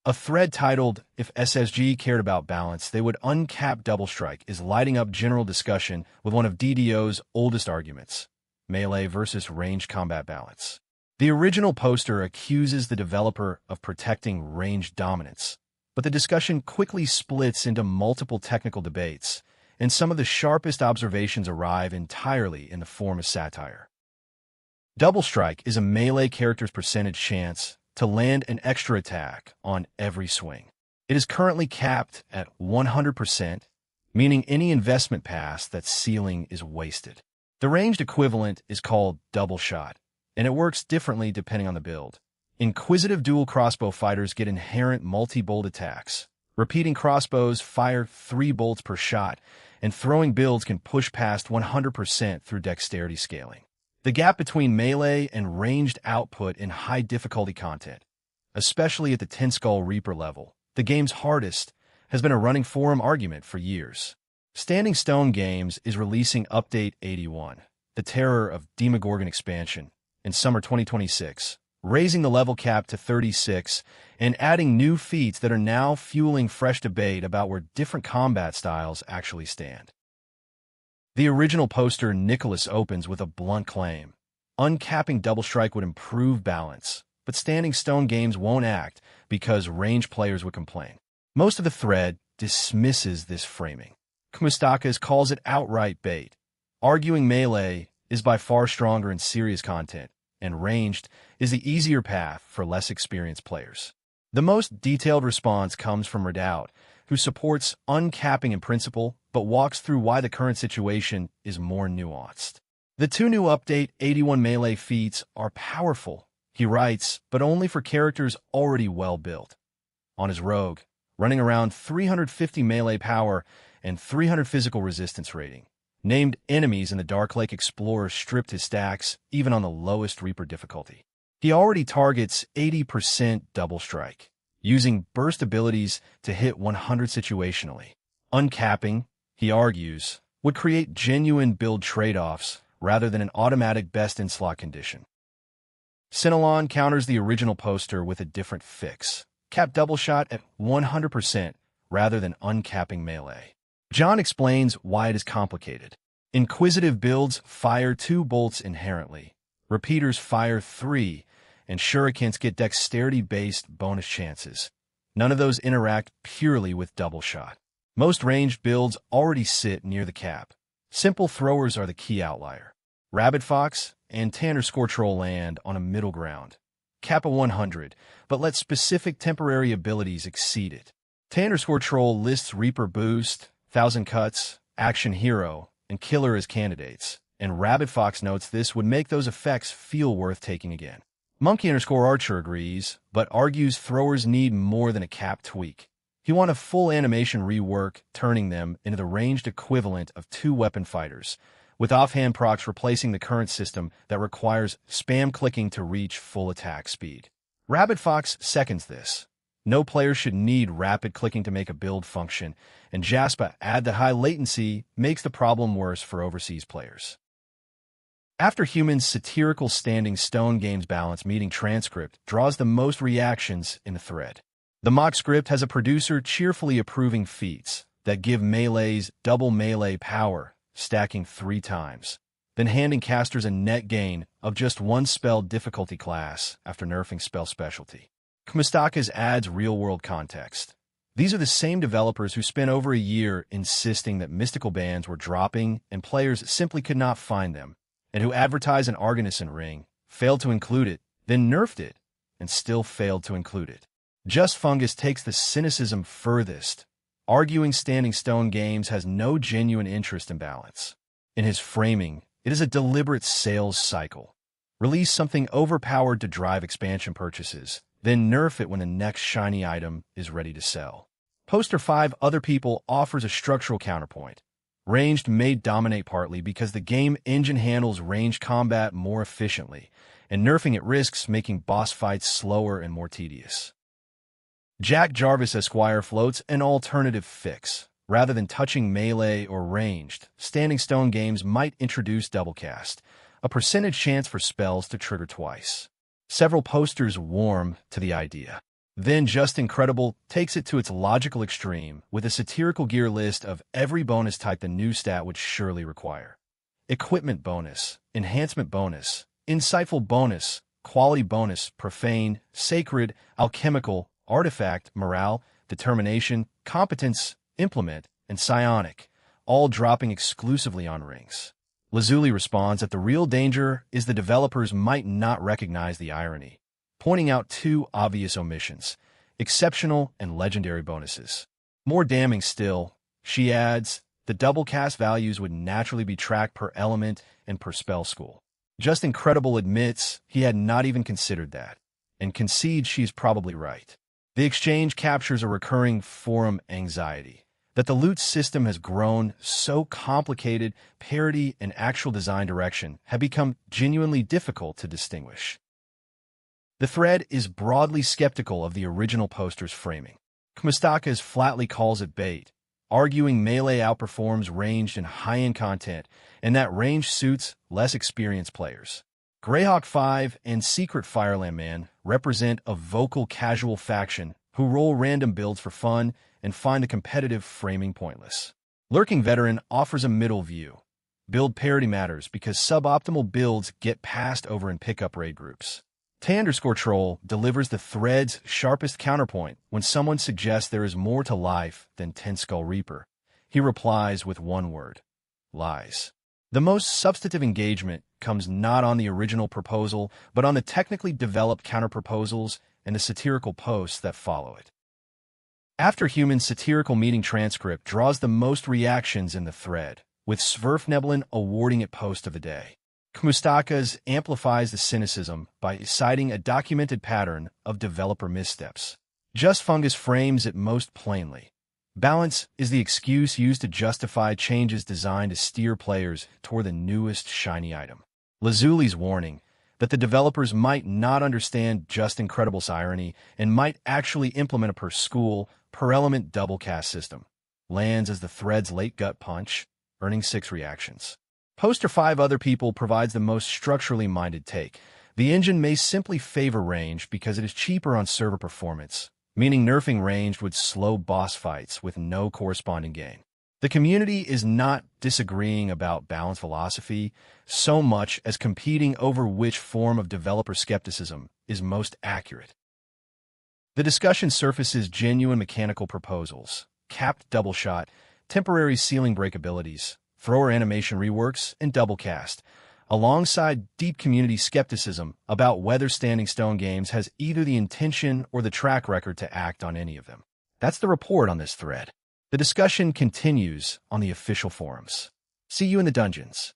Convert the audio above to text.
A thread titled, "If SSG cared about balance, they would uncap Doublestrike," is lighting up general discussion with one of DDO's oldest arguments: melee versus ranged combat balance. The original poster accuses the developer of protecting range dominance, but the discussion quickly splits into multiple technical debates, and some of the sharpest observations arrive entirely in the form of satire. Doublestrike is a melee character's percentage chance to land an extra attack on every swing. It is currently capped at 100%, meaning any investment pass that ceiling is wasted. The ranged equivalent is called doubleshot, and it works differently depending on the build. Inquisitive dual crossbow fighters get inherent multi-bolt attacks. Repeating crossbows fire 3 bolts per shot, and throwing builds can push past 100% through dexterity scaling. The gap between melee and ranged output in high difficulty content, especially at the 10 Skull Reaper level, the game's hardest, has been a running forum argument for years. Standing Stone Games is releasing Update 81, the Terror of Demogorgon expansion, in summer 2026, raising the level cap to 36 and adding new feats that are now fueling fresh debate about where different combat styles actually stand. The original poster Nicholas opens with a blunt claim: uncapping Doublestrike would improve balance, but Standing Stone Games won't act because range players would complain. Most of the thread dismisses this framing. Kmustakas calls it outright bait, arguing melee is by far stronger in serious content, and ranged is the easier path for less experienced players. The most detailed response comes from Redoubt, who supports uncapping in principle, but walks through why the current situation is more nuanced. The 2 new Update 81 melee feats are powerful, he writes, but only for characters already well built. On his rogue, running around 350 melee power and 300 physical resistance rating, named enemies in the Dark Lake Explorer stripped his stacks even on the lowest Reaper difficulty. He already targets 80% Doublestrike, using burst abilities to hit 100 situationally. Uncapping, he argues, would create genuine build trade-offs rather than an automatic best-in-slot condition. Cinelon counters the original poster with a different fix: cap doubleshot at 100% rather than uncapping melee. John explains why it is complicated. Inquisitive builds fire 2 bolts inherently, repeaters fire 3, and shurikens get dexterity-based bonus chances. None of those interact purely with doubleshot. Most ranged builds already sit near the cap. Simple throwers are the key outlier. Rabbit Fox and Troll land on a middle ground. Cap a 100, but let specific temporary abilities exceed it. Troll lists Reaper Boost, 1000 Cuts, Action Hero, and Killer as candidates, and Rabbit Fox notes this would make those effects feel worth taking again. Monkey_Archer agrees, but argues throwers need more than a cap tweak. He wants a full animation rework, turning them into the ranged equivalent of 2 weapon fighters, with offhand procs replacing the current system that requires spam clicking to reach full attack speed. Rabbit Fox seconds this. No player should need rapid clicking to make a build function, and Jaspa add that high latency makes the problem worse for overseas players. After Human's satirical Standing Stone Games balance meeting transcript draws the most reactions in the thread. The mock script has a producer cheerfully approving feats that give melees double melee power, stacking 3 times, then handing casters a net gain of just 1 spell difficulty class after nerfing spell specialty. Kmustakas adds real-world context. These are the same developers who spent over a year insisting that mystical bands were dropping and players simply could not find them, and who advertised an Argonison ring, failed to include it, then nerfed it, and still failed to include it. Just Fungus takes the cynicism furthest, arguing Standing Stone Games has no genuine interest in balance. In his framing, it is a deliberate sales cycle. Release something overpowered to drive expansion purchases, then nerf it when the next shiny item is ready to sell. Poster 5 Other People offers a structural counterpoint. Ranged may dominate partly because the game engine handles ranged combat more efficiently, and nerfing it risks making boss fights slower and more tedious. Jack Jarvis Esquire floats an alternative fix. Rather than touching melee or ranged, Standing Stone Games might introduce doublecast, a percentage chance for spells to trigger twice. Several posters warm to the idea. Then Just Incredible takes it to its logical extreme with a satirical gear list of every bonus type the new stat would surely require. Equipment bonus, enhancement bonus, insightful bonus, quality bonus, profane, sacred, alchemical, artifact, morale, determination, competence, implement, and psionic, all dropping exclusively on rings. Lazuli responds that the real danger is the developers might not recognize the irony, pointing out two obvious omissions: exceptional and legendary bonuses. More damning still, she adds, the double-cast values would naturally be tracked per element and per spell school. Just Incredible admits he had not even considered that, and concedes she's probably right. The exchange captures a recurring forum anxiety, that the loot system has grown so complicated, parity and actual design direction have become genuinely difficult to distinguish. The thread is broadly skeptical of the original poster's framing. Kmustakas flatly calls it bait, arguing melee outperforms ranged in high-end content and that range suits less experienced players. Greyhawk 5 and Secret Fireland Man represent a vocal casual faction who roll random builds for fun and find the competitive framing pointless. Lurking Veteran offers a middle view. Build parity matters because suboptimal builds get passed over in pickup raid groups. Tay_Troll delivers the thread's sharpest counterpoint when someone suggests there is more to life than Ten Skull Reaper. He replies with one word: lies. The most substantive engagement comes not on the original proposal, but on the technically developed counterproposals and the satirical posts that follow it. After Human's satirical meeting transcript draws the most reactions in the thread, with Sverfnebelin awarding it Post of the Day. Kmustakas amplifies the cynicism by citing a documented pattern of developer missteps. Just Fungus frames it most plainly. Balance is the excuse used to justify changes designed to steer players toward the newest shiny item. Lazuli's warning that the developers might not understand Just Incredible's irony and might actually implement a per-school, per-element double-cast system lands as the thread's late gut punch, earning 6 reactions. Poster 5 Other People provides the most structurally minded take. The engine may simply favor range because it is cheaper on server performance, meaning nerfing ranged would slow boss fights with no corresponding gain. The community is not disagreeing about balance philosophy so much as competing over which form of developer skepticism is most accurate. The discussion surfaces genuine mechanical proposals, capped doubleshot, temporary ceiling break abilities, thrower animation reworks, and doublecast, alongside deep community skepticism about whether Standing Stone Games has either the intention or the track record to act on any of them. That's the report on this thread. The discussion continues on the official forums. See you in the dungeons.